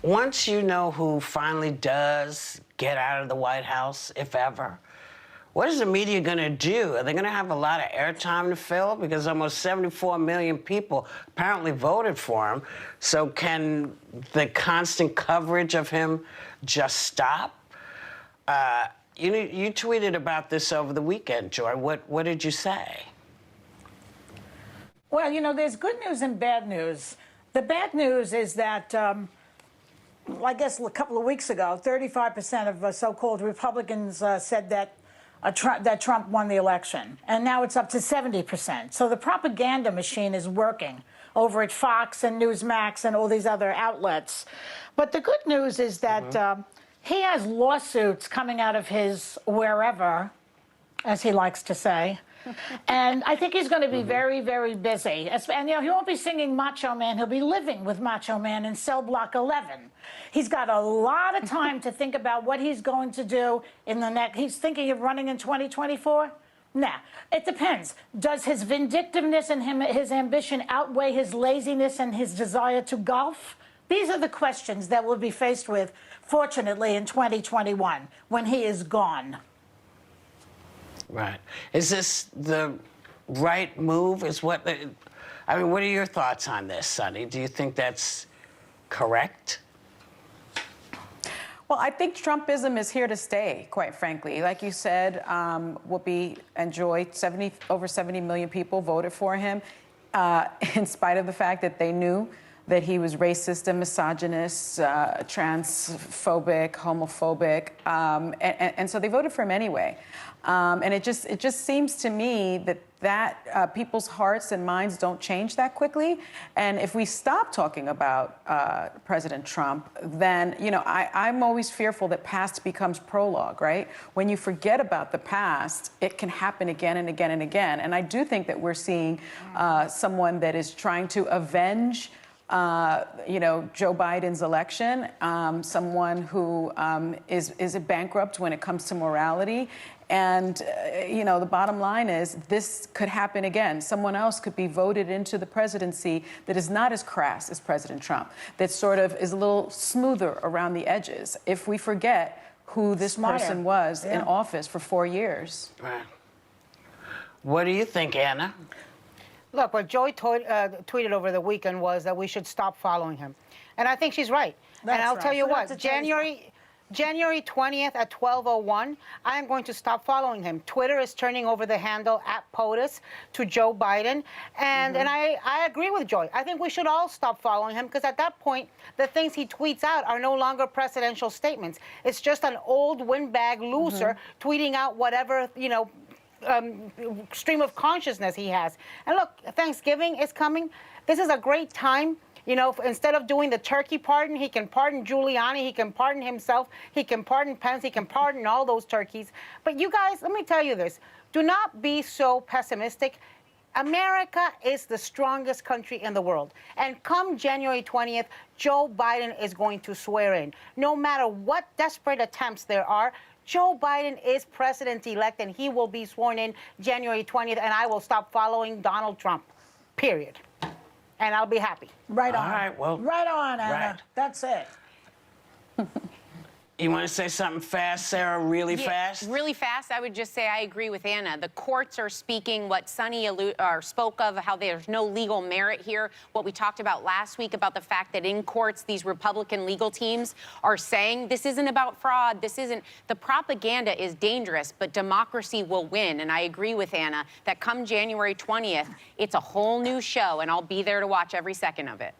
once you know who finally does get out of the White House, if ever, what is the media going to do? Are they going to have a lot of airtime to fill? Because almost 74 million people apparently voted for him. So can the constant coverage of him just stop? You tweeted about this over the weekend, Joy. What did you say? Well, you know, there's good news and bad news. The bad news is that, I guess a couple of weeks ago, 35% of so-called Republicans said that Trump won the election. And now it's up to 70%. So the propaganda machine is working over at Fox and Newsmax and all these other outlets. But the good news is that he has lawsuits coming out of his wherever, as he likes to say. And I think he's going to be very, very busy. And, you know, he won't be singing Macho Man. He'll be living with Macho Man in cell block 11. He's got a lot of time to think about what he's going to do in the next. He's thinking of running in 2024? Nah, it depends. Does his vindictiveness and his ambition outweigh his laziness and his desire to golf? These are the questions that we'll be faced with, fortunately, in 2021, when he is gone. Right. Is this the right move? What are your thoughts on this, Sonny? Do you think that's correct? Well, I think Trumpism is here to stay, quite frankly. Like you said, Whoopi and Joy, over 70 million people voted for him, in spite of the fact that they knew that he was racist and misogynist, transphobic, homophobic, and so they voted for him anyway. And it just seems to me that people's hearts and minds don't change that quickly. And if we stop talking about President Trump, then, you know, I'm always fearful that past becomes prologue, right? When you forget about the past, it can happen again and again and again. And I do think that we're seeing someone that is trying to avenge you know, Joe Biden's election, someone who is a bankrupt when it comes to morality. And, you know, the bottom line is this could happen again. Someone else could be voted into the presidency that is not as crass as President Trump, that sort of is a little smoother around the edges if we forget who this person was in office for 4 years. Right. What do you think, Anna? Look, what Joy tweeted over the weekend was that we should stop following him. And I think she's right. And I'll tell you what, January 20th at 12:01, I am going to stop following him. Twitter is turning over the handle @POTUS to Joe Biden. And I agree with Joy. I think we should all stop following him because at that point, the things he tweets out are no longer presidential statements. It's just an old windbag loser tweeting out whatever, you know, stream of consciousness he has. And look, Thanksgiving is coming. This is a great time. You know, instead of doing the turkey pardon, he can pardon Giuliani, he can pardon himself, he can pardon Pence, he can pardon all those turkeys. But you guys, let me tell you this. Do not be so pessimistic. America is the strongest country in the world. And come January 20th, Joe Biden is going to swear in. No matter what desperate attempts there are, Joe Biden is president-elect, and he will be sworn in January 20th, and I will stop following Donald Trump, period. And I'll be happy. Right on. All right, well. Right on, Anna. Right. That's it. You want to say something fast, Sarah, really fast? Really fast, I would just say I agree with Anna. The courts are speaking what Sonny spoke of, how there's no legal merit here. What we talked about last week about the fact that in courts, these Republican legal teams are saying this isn't about fraud. This isn't. The propaganda is dangerous, but democracy will win. And I agree with Anna that come January 20th, it's a whole new show, and I'll be there to watch every second of it.